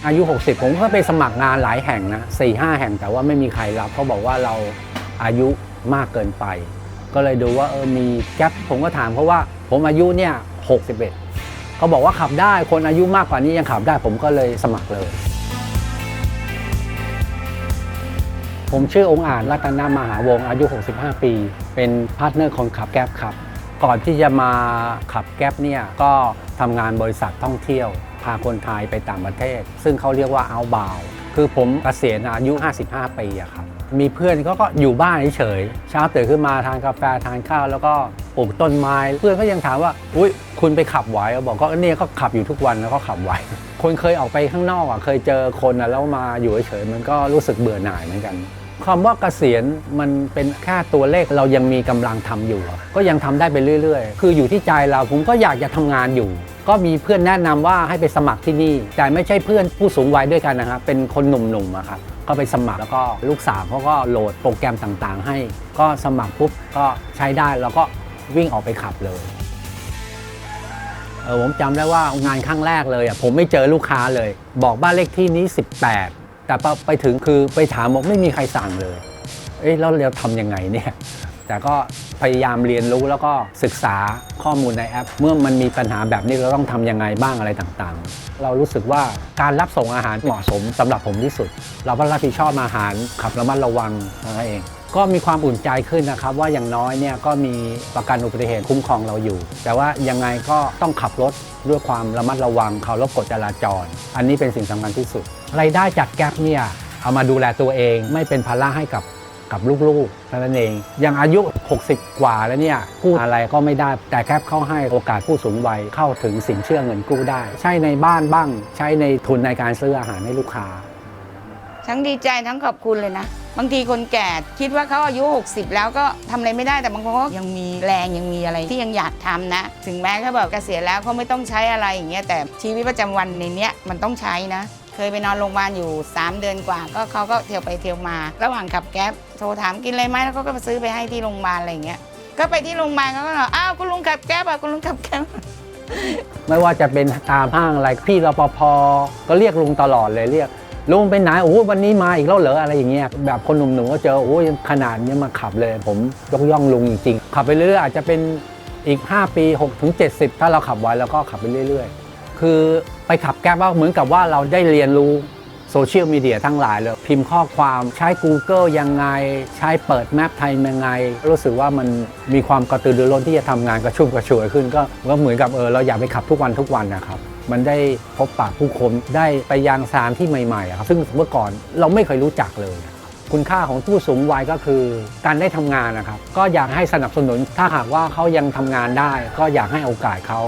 อายุ 60ผมก็ไปสมัครงานหลายแห่งนะ4-5 แห่งแต่ว่าไม่มีใครรับเขาบอกว่าเราอายุมากเกินไปก็เลยดูว่ามีแก๊ปผมก็ถามเขาว่าผมอายุเนี่ย61เขาบอกว่าขับได้คนอายุมากกว่านี้ยังขับได้ผมก็เลยสมัครเลยผมชื่อองค์อาจรัตนมหาวงศ์อายุ65ปีเป็นพาร์ทเนอร์คนขับแก๊ปครับก่อนที่จะมาขับแก๊ปเนี่ยก็ทำงานบริษัทท่องเที่ยวพาคนไทยไปต่างประเทศซึ่งเขาเรียกว่า outbound คือผมเกษียณอายุ55ปีอะครับมีเพื่อนก็อยู่บ้านเฉยๆเช้าตื่นขึ้นมาทานกาแฟทานข้าวแล้วก็ปลูกต้นไม้เพื่อนก็ยังถามว่าอุ๊ยคุณไปขับไหวบอกก็เนี่ยก็ขับอยู่ทุกวันแล้วก็ขับไหวคนเคยออกไปข้างนอกเคยเจอคนแล้วมาอยู่เฉยๆมันก็รู้สึกเบื่อหน่ายเหมือนกันคำว่าเกษียณมันเป็นแค่ตัวเลขเรายังมีกำลังทำอยู่ก็ยังทำได้ไปเรื่อยๆคืออยู่ที่ใจเราผมก็อยากจะทำงานอยู่ก็มีเพื่อนแนะนำว่าให้ไปสมัครที่นี่แต่ไม่ใช่เพื่อนผู้สูงวัยด้วยกันนะครับเป็นคนหนุ่มๆครับก็ไปสมัครแล้วก็ลูกสาวเขาก็โหลดโปรแกรมต่างๆให้ก็สมัครปุ๊บก็ใช้ได้แล้วก็วิ่งออกไปขับเลยผมจำได้ว่างานครั้งแรกเลยผมไม่เจอลูกค้าเลยบอกบ้านเลขที่นี้18แต่ไปถึงคือไปถามบอกไม่มีใครสั่งเลยแล้วเราทำยังไงเนี่ยแต่ก็พยายามเรียนรู้แล้วก็ศึกษาข้อมูลในแอปเมื่อมันมีปัญหาแบบนี้เราต้องทำยังไงบ้างอะไรต่างๆเรารู้สึกว่าการรับส่งอาหารเหมาะสมสำหรับผมที่สุดเราก็รับผิดชอบอาหารขับระมัดระวังนั่นเองก็มีความอุ่นใจขึ้นนะครับว่าอย่างน้อยเนี่ยก็มีประกันอุบัติเหตุคุ้มครองเราอยู่แต่ว่ายังไงก็ต้องขับรถด้วยความระมัดระวังเคารพกฎจราจรอันนี้เป็นสิ่งสำคัญที่สุดรายได้จากแก๊ปเนี่ยเอามาดูแลตัวเองไม่เป็นภาระให้กับลูกๆนั่นเองอย่างอายุ60กว่าแล้วเนี่ยกู้อะไรก็ไม่ได้แต่แก๊ปเข้าให้โอกาสผู้สูงวัยเข้าถึงสินเชื่อเงินกู้ได้ใช้ในบ้านบ้างใช้ในทุนในการซื้ออาหารให้ลูกค้าทั้งดีใจทั้งขอบคุณเลยนะบางทีคนแก่คิดว่าเขาอายุ60แล้วก็ทำอะไรไม่ได้แต่บางคนก็ยังมีแรงยังมีอะไรที่ยังอยากทำนะถึงแม้เขาแบบเกษียณแล้วเขาไม่ต้องใช้อะไรอย่างเงี้ยแต่ชีวิตประจำวันในเนี้ยมันต้องใช้นะเคยไปนอนโรงพยาบาลอยู่3เดือนกว่าก็เขาก็เที่ยวไปเที่ยวมาระหว่างขับแก๊ปโทรถามกินอะไรไหมแล้วเขาก็มาซื้อไปให้ที่โรงพยาบาลอะไรอย่างเงี้ยก็ไปที่โรงพยาบาลเขาก็บอกอ้าวคุณลุงขับแก๊ปคุณลุงขับแก๊ปไม่ว่าจะเป็นตามห้างอะไรพี่รปภก็เรียกลุงตลอดเลยเรียกลุงไปไหนโอ้วันนี้มาอีกแล้วเหรออะไรอย่างเงี้ยแบบคนหนุ่มๆก็เจอโอ้ยขนาดนี้มาขับเลยผมยกย่องลุงจริงๆขับไปเรื่อยๆอาจจะเป็นอีก5ปี6-70ถ้าเราขับไว้แล้วก็ขับไปเรื่อยๆคือไปขับแก๊ปว่าเหมือนกับว่าเราได้เรียนรู้โซเชียลมีเดียทั้งหลายเลยพิมพ์ข้อความใช้ Google ยังไงใช้เปิดแมปไทยยังไงรู้สึกว่ามันมีความกระตือรือร้นที่จะทำงานกระชุ่มกระชวยขึ้นก็เหมือนกับเราอยากไปขับทุกวันนะครับมันได้พบปะผู้คนได้ไปยังสถานที่ใหม่ๆครับซึ่งเมื่อก่อนเราไม่เคยรู้จักเลยคุณค่าของผู้สูงวัยก็คือการได้ทำงานนะครับก็อยากให้สนับสนุนถ้าหากว่าเขายังทำงานได้ก็อยากให้โอกาสเขา